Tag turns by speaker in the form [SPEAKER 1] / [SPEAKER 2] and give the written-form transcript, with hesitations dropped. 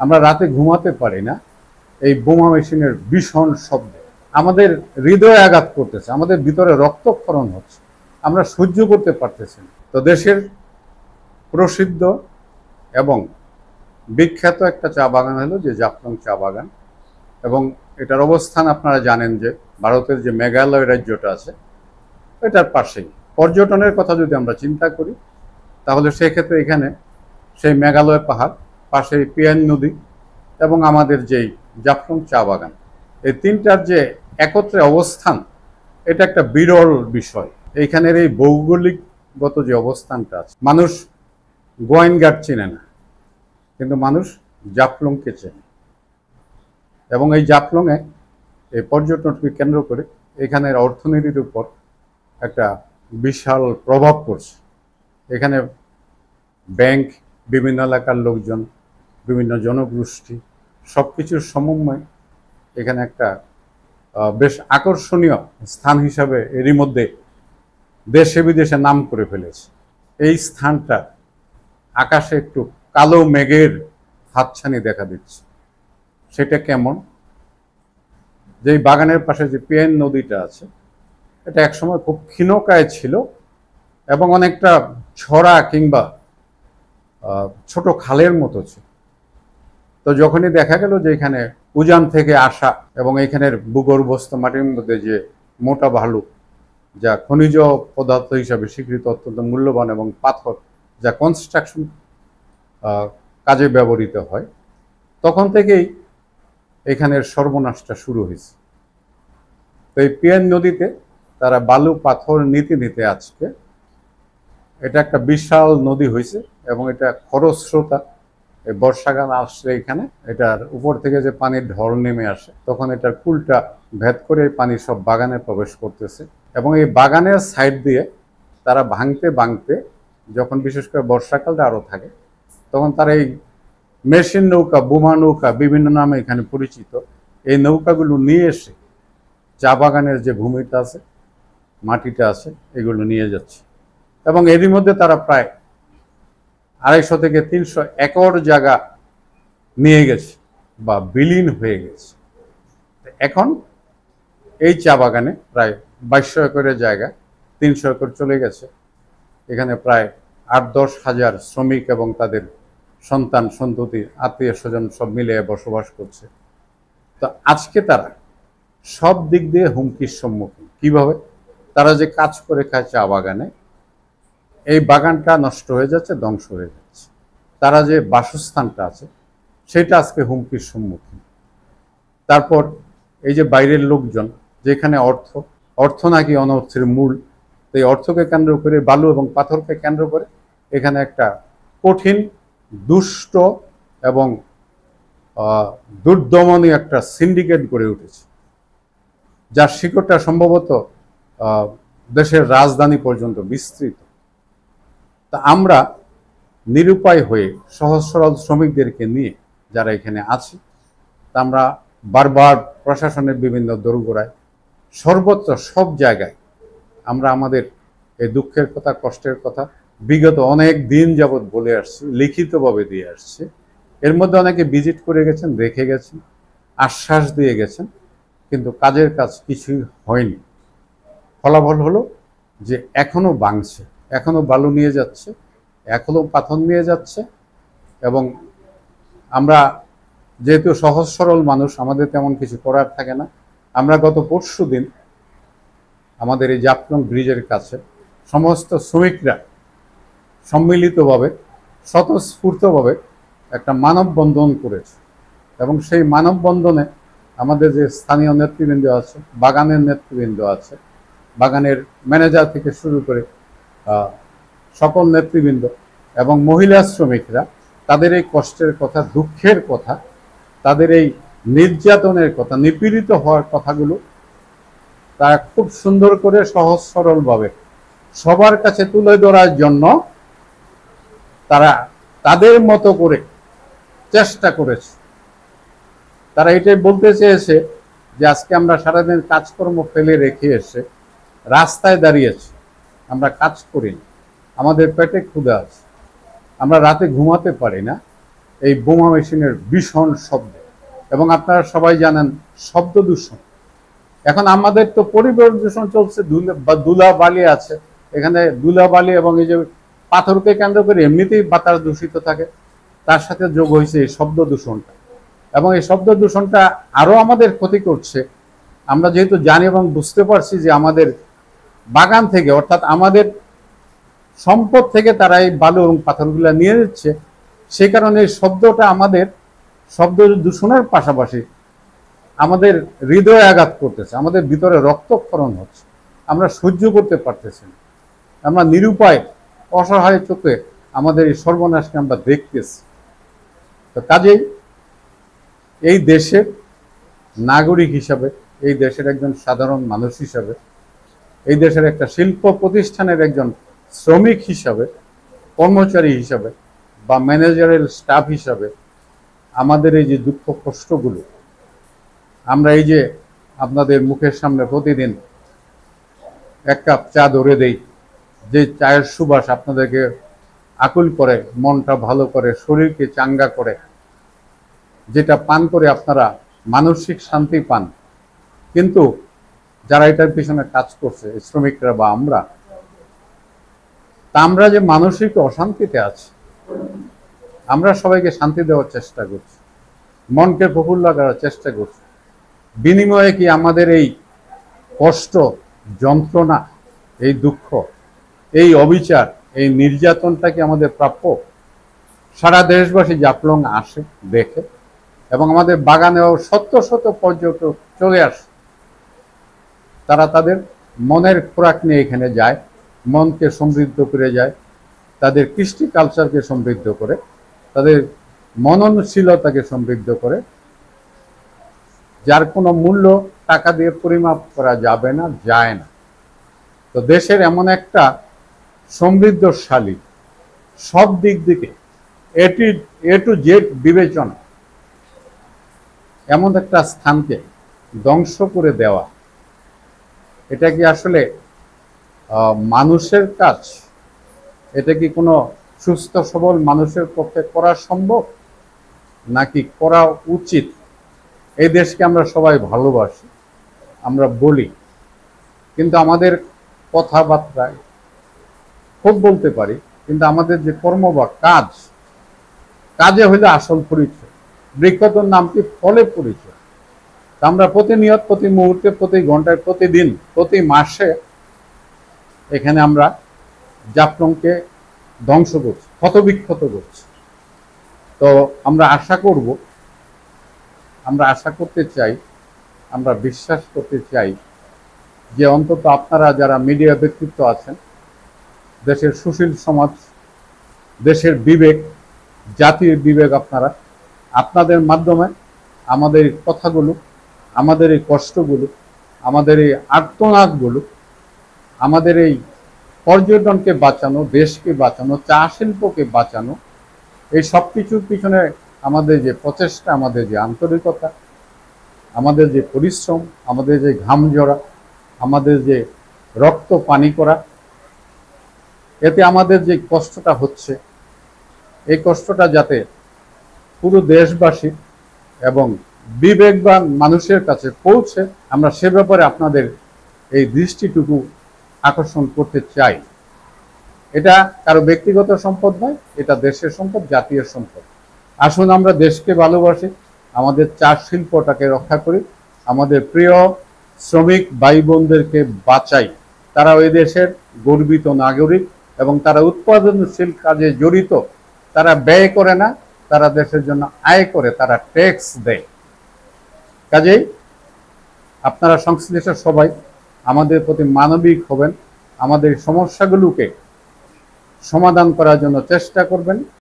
[SPEAKER 1] আমরা রাতে ঘুমাতে পারি না এই বোমা মেশিনের ভীষণ শব্দে। আমাদের হৃদয়ে আঘাত করতেছে, আমাদের ভিতরে রক্তক্ষরণ হচ্ছে, আমরা সহ্য করতে পারতেছি না। তো দেশের প্রসিদ্ধ এবং বিখ্যাত একটা চা বাগান হলো যে জাফলং চা বাগান, এবং এটার অবস্থান আপনারা জানেন যে ভারতের যে মেঘালয় রাজ্যটা আছে এটার পাশেই। পর্যটনের কথা যদি আমরা চিন্তা করি তাহলে সেক্ষেত্রে এখানে সেই মেঘালয় পাহাড়, পাশে পিয়ান নদী এবং আমাদের যেই জাফলং চা বাগান, এই তিনটার যে একত্রে অবস্থান এটা একটা বিরল বিষয়। এইখানের এই ভৌগোলিকগত যে অবস্থানটা আছে, মানুষ গোয়াইনঘাট চেনে না, কিন্তু মানুষ জাফলংকে চেনে। এবং এই জাফলংয়ে এই পর্যটনকে কেন্দ্র করে এখানের অর্থনীতির উপর একটা বিশাল প্রভাব পড়ছে। এখানে ব্যাংক, বিভিন্ন এলাকার লোকজন, বিভিন্ন জনগোষ্ঠী সব কিছুর সমন্বয় এখানে একটা বেশ আকর্ষণীয় স্থান হিসাবে এরই মধ্যে দেশে বিদেশে নাম করে ফেলেছে। এই স্থানটা আকাশে একটু কালো মেঘের হাতছানি দেখা দিচ্ছে। সেটা কেমন? যেই বাগানের পাশে যে পিয়ান নদীটা আছে এটা একসময় খুব ক্ষীণকায় ছিল এবং অনেকটা ছড়া কিংবা ছোট খালের মতো ছিল। তো যখনই দেখা গেল যে এখানে উজান থেকে আসা এবং এখানের ভূগর্ভস্থ মাটির মধ্যে যে মোটা বালু, যা খনিজ পদার্থ হিসাবে স্বীকৃত, অত্যন্ত মূল্যবান, এবং পাথর যা কনস্ট্রাকশন কাজে ব্যবহৃত হয়, তখন থেকেই এখানের সর্বনাশটা শুরু হয়েছে। তো এই পিয়ান নদীতে তারা বালু পাথর নিতে নিতে আজকে এটা একটা বিশাল নদী হয়েছে এবং এটা খরস্রোতা। এই বর্ষাকাল আসলে এখানে এটার উপর থেকে যে পানির ঢল নেমে আসে তখন এটার কুলটা ভেদ করে এই পানি সব বাগানে প্রবেশ করতেছে, এবং এই বাগানের সাইড দিয়ে তারা ভাঙতে ভাঙতে, যখন বিশেষ করে বর্ষাকালটা আরও থাকে, তখন তারা এই মেশিন নৌকা, বোমা নৌকা, বিভিন্ন নামে এখানে পরিচিত, এই নৌকাগুলো নিয়ে এসে চা বাগানের যে ভূমিটা আছে, মাটিটা আছে, এগুলো নিয়ে যাচ্ছে। এবং এরই মধ্যে তারা প্রায় 250 থেকে 300 একর জায়গা নিয়ে গেছে বা বিলীন হয়ে গেছে। এখন এই চা বাগানে প্রায় 2200 একরের জায়গা 300 একর চলে গেছে। এখানে প্রায় 8-10 হাজার শ্রমিক এবং তাদের সন্তান সন্ততি, আত্মীয় স্বজন সব মিলিয়ে বসবাস করছে। তো আজকে তারা সব দিক দিয়ে হুমকির সম্মুখীন। কিভাবে? তারা যে কাজ করে খায় চা বাগানে, এই বাগানটা নষ্ট হয়ে যাচ্ছে, ধ্বংস হয়ে যাচ্ছে। তারা যে বাসস্থানটা আছে সেটা আজকে হুমকির সম্মুখীন। তারপর এই যে বাইরের লোকজন, যেখানে অর্থ নাকি অনর্থের মূল, এই অর্থকে কেন্দ্র করে, বালু এবং পাথরকে কেন্দ্র করে এখানে একটা কঠিন, দুষ্ট এবং দুর্দমনী একটা সিন্ডিকেট গড়ে উঠেছে, যার শিকড়টা সম্ভবত দেশের রাজধানী পর্যন্ত বিস্তৃত। তা আমরা নিরুপায় হয়ে সহজ সরল শ্রমিকদেরকে নিয়ে যারা এখানে আছি, তা আমরা বারবার প্রশাসনের বিভিন্ন দোরগোড়ায়, সর্বত্র সব জায়গায় আমরা আমাদের এই দুঃখের কথা, কষ্টের কথা বিগত অনেক দিন যাবৎ বলে আসছি, লিখিতভাবে দিয়ে আসছি। এর মধ্যে অনেকে ভিজিট করে গেছেন, দেখে গেছেন, আশ্বাস দিয়ে গেছেন, কিন্তু কাজের কাজ কিছুই হয়নি। ফলাফল হলো যে এখনো ভাঙছে, এখনো বালু নিয়ে যাচ্ছে, এখনো পাথর নিয়ে যাচ্ছে। এবং আমরা যেহেতু সহজ সরল মানুষ, আমাদের তেমন কিছু করার থাকে না। আমরা গত পরশুদিন আমাদের এই জাফলং ব্রিজের কাছে সমস্ত শ্রমিকরা সম্মিলিতভাবে, স্বতঃস্ফূর্তভাবে একটা মানববন্ধন করেছে, এবং সেই মানববন্ধনে আমাদের যে স্থানীয় নেতৃবৃন্দ আছে, বাগানের নেতৃবৃন্দ আছে, বাগানের ম্যানেজার থেকে শুরু করে সকল নেতৃবৃন্দ এবং মহিলা শ্রমিকরা তাদের এই কষ্টের কথা, দুঃখের কথা, তাদের এই নির্যাতনের কথা, নিপীড়িত হওয়ার কথাগুলো তারা খুব সুন্দর করে সহজ সরলভাবে সবার কাছে তুলে ধরার জন্য তারা তাদের মতো করে চেষ্টা করেছে। তারা এটাই বলতে চেয়েছে যে আজকে আমরা সারাদিন কাজকর্ম ফেলে রেখে এসে রাস্তায় দাঁড়িয়েছি, আমরা কাজ করি না, আমাদের পেটে ক্ষুধা আছে, আমরা রাতে ঘুমাতে পারি না, এই বোমা মেশিনের ভীষণ শব্দ, এবং আপনারা সবাই জানেন শব্দ দূষণ। এখন আমাদের তো পরিবেশ দূষণ চলছে, ধুলা বালি আছে, এখানে ধুলা বালি এবং এই যে পাথরকে কেন্দ্র করে এমনিতেই বাতাস দূষিত থাকে, তার সাথে যোগ হয়েছে এই শব্দ দূষণটা, এবং এই শব্দ দূষণটা আরো আমাদের ক্ষতি করছে। আমরা যেহেতু জানি এবং বুঝতে পারছি যে আমাদের বাগান থেকে, অর্থাৎ আমাদের সম্পদ থেকে তারা এই বালু এবং পাথরগুলো নিয়ে নিচ্ছে, সেই কারণে এই শব্দটা আমাদের শব্দ দূষণের পাশাপাশি আমাদের হৃদয়ে আঘাত করতেছে, আমাদের ভিতরে রক্তক্ষরণ হচ্ছে, আমরা সহ্য করতে পারতেছি না, আমরা নিরুপায় অসহায় চোখে আমাদের এই সর্বনাশকে আমরা দেখতেছি। তো কাজেই এই দেশের নাগরিক হিসাবে, এই দেশের একজন সাধারণ মানুষ হিসাবে, এই দেশের একটা শিল্প প্রতিষ্ঠানের একজন শ্রমিক হিসাবে, কর্মচারী হিসাবে বা ম্যানেজারাল স্টাফ হিসাবে আমাদের এই যে দুঃখ কষ্টগুলো, আমরা এই যে আপনাদের মুখের সামনে প্রতিদিন এক কাপ চা ধরে দেই, যে চায়ের সুবাস আপনাদেরকে আকুল করে, মনটা ভালো করে, শরীরকে চাঙ্গা করে, যেটা পান করে আপনারা মানসিক শান্তি পান, কিন্তু যারা এটার পিছনে কাজ করছে, শ্রমিকরা বা আমরা, তা আমরা যে মানসিক অশান্তিতে আছি, আমরা সবাইকে শান্তি দেওয়ার চেষ্টা করছি, মনকে প্রফুল্ল করার চেষ্টা করছি। বিনিময়ে কি আমাদের এই কষ্ট, যন্ত্রণা, এই দুঃখ, এই অবিচার, এই নির্যাতনটা কি আমাদের প্রাপ্য? সারা দেশবাসী জাফলং আসে, দেখে, এবং আমাদের বাগানেও শত শত পর্যটক চলে আসে। তারা তাদের মনের খোরাক নিয়ে এখানে যায়, মনকে সমৃদ্ধ করে যায়, তাদের কৃষ্টি কালচারকে সমৃদ্ধ করে, তাদের মননশীলতাকে সমৃদ্ধ করে, যার কোনো মূল্য টাকা দিয়ে পরিমাপ করা যাবে না, যায় না। তো দেশের এমন একটা সমৃদ্ধশালী, সব দিক থেকে এ টু জেড বিবেচনা, এমন একটা স্থানকে ধ্বংস করে দেওয়া, এটা কি আসলে মানুষের কাজ? এটা কি কোনো সুস্থ সবল মানুষের পক্ষে করা সম্ভব, নাকি করা উচিত? এই দেশকে আমরা সবাই ভালোবাসি, আমরা বলি, কিন্তু আমাদের কথাবার্তায় খুব বলতে পারি, কিন্তু আমাদের যে কর্ম বা কাজ, কাজে হইলে আসল পরিচয়। বৃক্ষতর নাম কি? ফলে পরিচয়। আমরা প্রতিনিয়ত, প্রতি মুহূর্তে, প্রতি ঘন্টায়, প্রতিদিন, প্রতি মাসে এখানে আমরা জাফলংকে ধ্বংস করছি, ক্ষতবিক্ষত করছি। তো আমরা আশা করব, আমরা আশা করতে চাই, আমরা বিশ্বাস করতে চাই যে অন্তত আপনারা যারা মিডিয়া ব্যক্তিত্ব আছেন, দেশের সুশীল সমাজ, দেশের বিবেক, জাতির বিবেক, আপনাদের মাধ্যমে আমাদের এই কথাগুলো, আমাদের এই কষ্টগুলো, আমাদের এই আর্তনাদগুলো, আমাদের এই পর্যটনকে বাঁচানো, দেশকে বাঁচানো, চা শিল্পকে বাঁচানো, এই সব কিছুর পিছনে আমাদের যে প্রচেষ্টা, আমাদের যে আন্তরিকতা, আমাদের যে পরিশ্রম, আমাদের যে ঘাম ঝরা, আমাদের যে রক্ত পানি করা, এতে আমাদের যে কষ্টটা হচ্ছে, এই কষ্টটা যাতে পুরো দেশবাসী এবং বিবেকবান মানুষের কাছে পৌঁছে, আমরা সে ব্যাপারে আপনাদের এই দৃষ্টিটুকু আকর্ষণ করতে চাই। এটা কারো ব্যক্তিগত সম্পদ নয়, এটা দেশের সম্পদ, জাতীয় সম্পদ। আসুন আমরা দেশকে ভালোবাসি, আমাদের চা শিল্পটাকে রক্ষা করি, আমাদের প্রিয় শ্রমিক ভাই বোনদেরকে বাঁচাই। তারা ওই দেশের গর্বিত নাগরিক এবং তারা উৎপাদনশীল কাজে জড়িত, তারা ব্যয় করে না, তারা দেশের জন্য আয় করে, তারা ট্যাক্স দেয়। কাজেই আপনারা সংশ্লিষ্ট সবাই আমাদের প্রতি মানবিক হবেন, আমাদের সমস্যাগুলোকে সমাধান করার জন্য চেষ্টা করবেন।